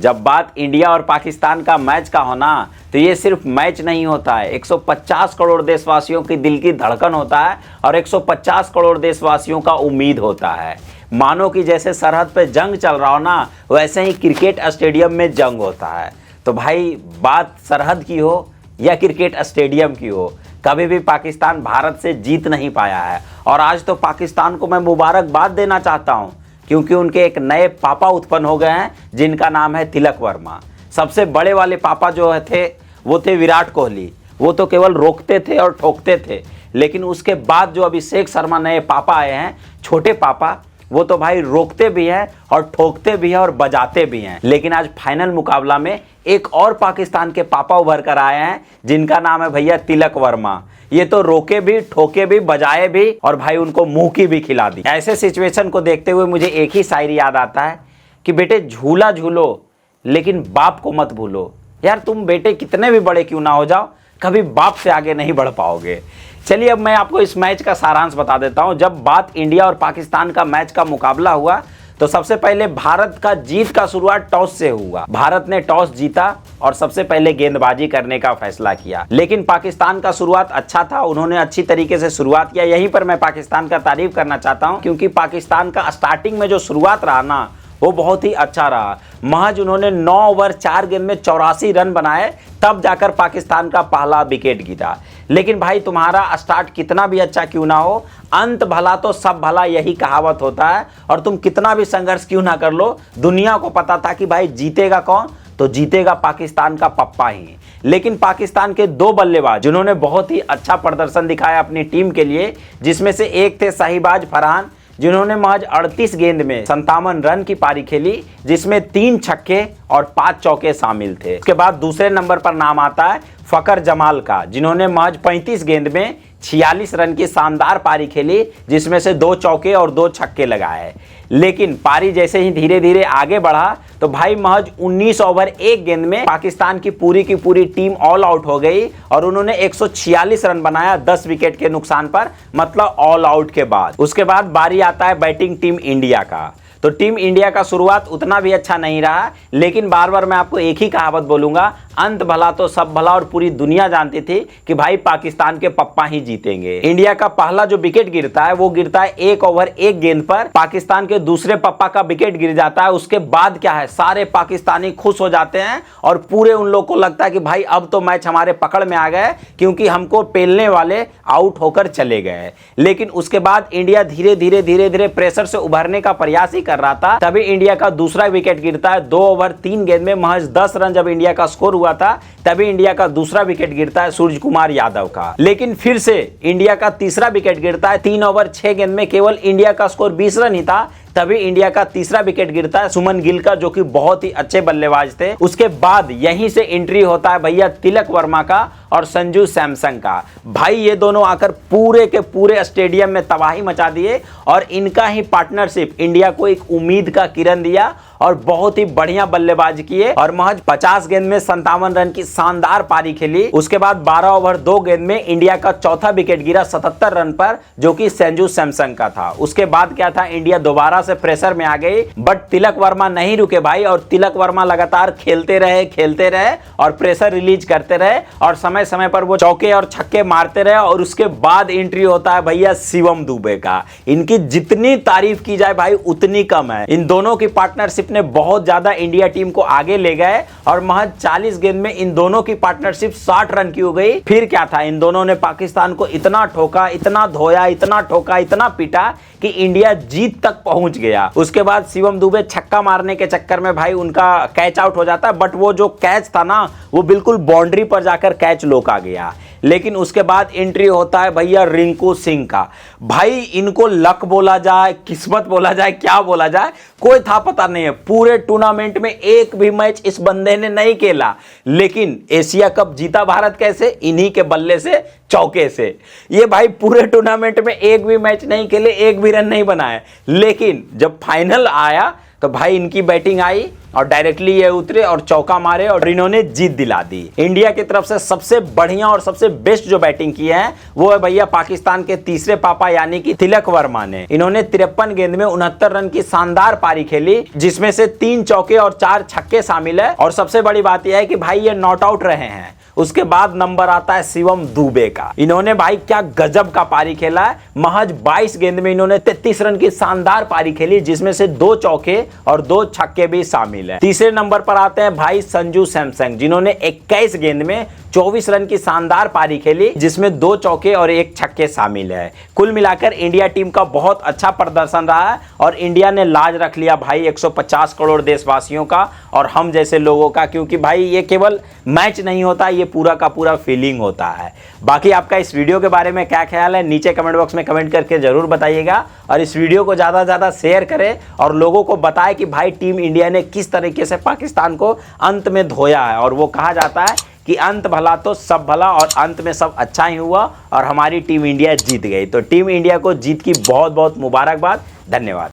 जब बात इंडिया और पाकिस्तान का मैच का होना तो ये सिर्फ मैच नहीं होता है, 150 करोड़ देशवासियों की दिल की धड़कन होता है और 150 करोड़ देशवासियों का उम्मीद होता है। मानो कि जैसे सरहद पे जंग चल रहा हो ना, वैसे ही क्रिकेट स्टेडियम में जंग होता है। तो भाई बात सरहद की हो या क्रिकेट स्टेडियम की हो, कभी भी पाकिस्तान भारत से जीत नहीं पाया है। और आज तो पाकिस्तान को मैं मुबारकबाद देना चाहता हूँ, क्योंकि उनके एक नए पापा उत्पन्न हो गए हैं जिनका नाम है तिलक वर्मा। सबसे बड़े वाले पापा जो थे वो थे विराट कोहली। वो तो केवल रोकते थे और ठोकते थे, लेकिन उसके बाद जो अभिषेक शर्मा नए पापा आए हैं, छोटे पापा, वो तो भाई रोकते भी हैं और ठोकते भी हैं और बजाते भी हैं। लेकिन आज फाइनल मुकाबला में एक और पाकिस्तान के पापा उभर कर आए हैं जिनका नाम है भैया तिलक वर्मा। ये तो रोके भी, ठोके भी, बजाए भी और भाई उनको मुंह की भी खिला दी। ऐसे सिचुएशन को देखते हुए मुझे एक ही शायरी याद आता है कि बेटे झूला झूलो लेकिन बाप को मत भूलो। यार तुम बेटे कितने भी बड़े क्यों ना हो जाओ, कभी बाप से आगे नहीं बढ़ पाओगे। चलिए अब मैं आपको इस मैच का सारांश बता देता हूं। जब बात इंडिया और पाकिस्तान का मैच का मुकाबला हुआ तो सबसे पहले भारत का जीत का शुरुआत टॉस से हुआ। भारत ने टॉस जीता और सबसे पहले गेंदबाजी करने का फैसला किया। लेकिन पाकिस्तान का शुरुआत अच्छा था, उन्होंने अच्छी तरीके से शुरुआत किया। यहीं पर मैं पाकिस्तान का तारीफ करना चाहता हूं, क्योंकि पाकिस्तान का स्टार्टिंग में जो शुरुआत रहा ना, वो बहुत ही अच्छा रहा। महज उन्होंने 9 ओवर 4 गेंद में 84 रन बनाए, तब जाकर पाकिस्तान का पहला विकेट गिरा। लेकिन भाई तुम्हारा स्टार्ट कितना भी अच्छा क्यों ना हो, अंत भला तो सब भला, यही कहावत होता है। और तुम कितना भी संघर्ष क्यों ना कर लो, दुनिया को पता था कि भाई जीतेगा कौन, तो जीतेगा पाकिस्तान का पप्पा ही। लेकिन पाकिस्तान के 2 बल्लेबाज जिन्होंने बहुत ही अच्छा प्रदर्शन दिखाया अपनी टीम के लिए, जिसमें से एक थे शाहिबाज फरहान, जिन्होंने महज 38 गेंद में 57 रन की पारी खेली, जिसमें 3 छक्के और 5 चौके शामिल थे। उसके बाद दूसरे नंबर पर नाम आता है फकर जमाल का, जिन्होंने महज 35 गेंद में 46 रन की शानदार पारी खेली, जिसमें से 2 चौके और 2 छक्के लगाए। लेकिन पारी जैसे ही धीरे धीरे आगे बढ़ा तो भाई महज 19 ओवर 1 गेंद में पाकिस्तान की पूरी टीम ऑल आउट हो गई और उन्होंने 146 रन बनाया 10 विकेट के नुकसान पर, मतलब ऑल आउट के बाद। उसके बाद बारी आता है बैटिंग टीम इंडिया का। तो टीम इंडिया का शुरुआत उतना भी अच्छा नहीं रहा, लेकिन बार बार मैं आपको एक ही कहावत बोलूंगा, अंत भला तो सब भला। और पूरी दुनिया जानती थी कि भाई पाकिस्तान के पप्पा ही जीतेंगे। इंडिया का पहला जो विकेट गिरता है वो गिरता है 1 ओवर 1 गेंद पर। पाकिस्तान के दूसरे पप्पा का विकेट गिर जाता है। उसके बाद क्या है, सारे पाकिस्तानी खुश हो जाते हैं और पूरे उन लोग को लगता है कि भाई अब तो मैच हमारे पकड़ में आ गए, क्योंकि हमको पेलने वाले आउट होकर चले गए। लेकिन उसके बाद इंडिया धीरे धीरे प्रेशर से उभरने का प्रयास ही कर रहा था। तभी इंडिया का दूसरा विकेट गिरता है 2 ओवर 3 गेंद में, महज 10 रन जब इंडिया का स्कोर हुआ था, तभी इंडिया का दूसरा विकेट गिरता है सूर्य कुमार यादव का। लेकिन फिर से इंडिया का तीसरा विकेट गिरता है 3 ओवर 6 गेंद में, केवल इंडिया का स्कोर 20 रन ही था, तभी इंडिया का तीसरा विकेट गिरता है सुमन गिल का, जो कि बहुत ही अच्छे बल्लेबाज थे। उसके बाद यहीं से एंट्री होता है भैया तिलक वर्मा का और संजू सैमसन का। भाई ये दोनों आकर पूरे के पूरे स्टेडियम में तबाही मचा दिए और इनका ही पार्टनरशिप इंडिया को एक उम्मीद का किरण दिया और बहुत ही बढ़िया बल्लेबाजी किए और महज 50 गेंद में 57 रन की शानदार पारी खेली। उसके बाद 12 ओवर 2 गेंद में इंडिया का चौथा विकेट गिरा 77 रन पर, जो कि संजू सैमसन का था। उसके बाद क्या था, इंडिया दोबारा से प्रेशर में आ गई, बट तिलक वर्मा नहीं रुके भाई, और तिलक वर्मा लगातार खेलते रहे और प्रेशर रिलीज करते रहे और समय समय पर वो चौके और छक्के मारते रहे। और उसके बाद एंट्री होता है भैया शिवम दुबे का। इनकी जितनी तारीफ की जाए भाई उतनी कम है। इन दोनों की पार्टनरशिप ने बहुत ज्यादा इंडिया टीम को आगे ले गए और महज 40 गेंद में इन दोनों की पार्टनरशिप 60 रन की हो गई। फिर क्या था, इन दोनों ने पाकिस्तान को इतना ठोका, इतना धोया, इतना ठोका, इतना पीटा कि इंडिया जीत तक पहुंच गया। उसके बाद शिवम दुबे छक्का मारने के चक्कर में भाई उनका कैच आउट हो जाता है, बट वो जो कैच था ना, वो बिल्कुल बाउंड्री पर जाकर कैच लोका गया। लेकिन उसके बाद एंट्री होता है भैया रिंकू सिंह का। भाई इनको लक बोला जाए, किस्मत बोला जाए, क्या बोला जाए, कोई था पता नहीं है। पूरे टूर्नामेंट में एक भी मैच इस बंदे ने नहीं खेला, लेकिन एशिया कप जीता भारत कैसे, इन्हीं के बल्ले से, चौके से। ये भाई पूरे टूर्नामेंट में एक भी मैच नहीं खेले, एक भी रन नहीं बनाए, लेकिन जब फाइनल आया तो भाई इनकी बैटिंग आई और डायरेक्टली ये उतरे और चौका मारे और इन्होंने जीत दिला दी। इंडिया की तरफ से सबसे बढ़िया और सबसे बेस्ट जो बैटिंग की है वो है भैया पाकिस्तान के तीसरे पापा यानी कि तिलक वर्मा ने। इन्होंने 53 गेंद में 69 रन की शानदार पारी खेली, जिसमें से 3 चौके और 4 छक्के शामिल है। और सबसे बड़ी बात यह है कि भाई ये नॉट आउट रहे हैं। उसके बाद नंबर आता है शिवम दुबे का। इन्होंने भाई क्या गजब का पारी खेला है। महज 22 गेंद में इन्होंने 33 रन की शानदार पारी खेली, जिसमें से 2 चौके और 2 छक्के भी शामिल है। तीसरे नंबर पर आते हैं भाई संजू सैमसंग, जिन्होंने 21 गेंद में 24 रन की शानदार पारी खेली, जिसमें 2 चौके और 1 छक्के शामिल है। कुल मिलाकर इंडिया टीम का बहुत अच्छा प्रदर्शन रहा है और इंडिया ने लाज रख लिया भाई 150 करोड़ देशवासियों का और हम जैसे लोगों का, क्योंकि भाई ये केवल मैच नहीं होता, ये पूरा का पूरा फीलिंग होता है। बाकी आपका इस वीडियो के बारे में क्या ख्याल है नीचे कमेंट बॉक्स में कमेंट करके जरूर बताइएगा और इस वीडियो को ज़्यादा से ज़्यादा शेयर करें और लोगों को बताएं कि भाई टीम इंडिया ने किस तरीके से पाकिस्तान को अंत में धोया है। और वो कहा जाता है कि अंत भला तो सब भला, और अंत में सब अच्छा ही हुआ और हमारी टीम इंडिया जीत गई। तो टीम इंडिया को जीत की बहुत बहुत मुबारकबाद। धन्यवाद।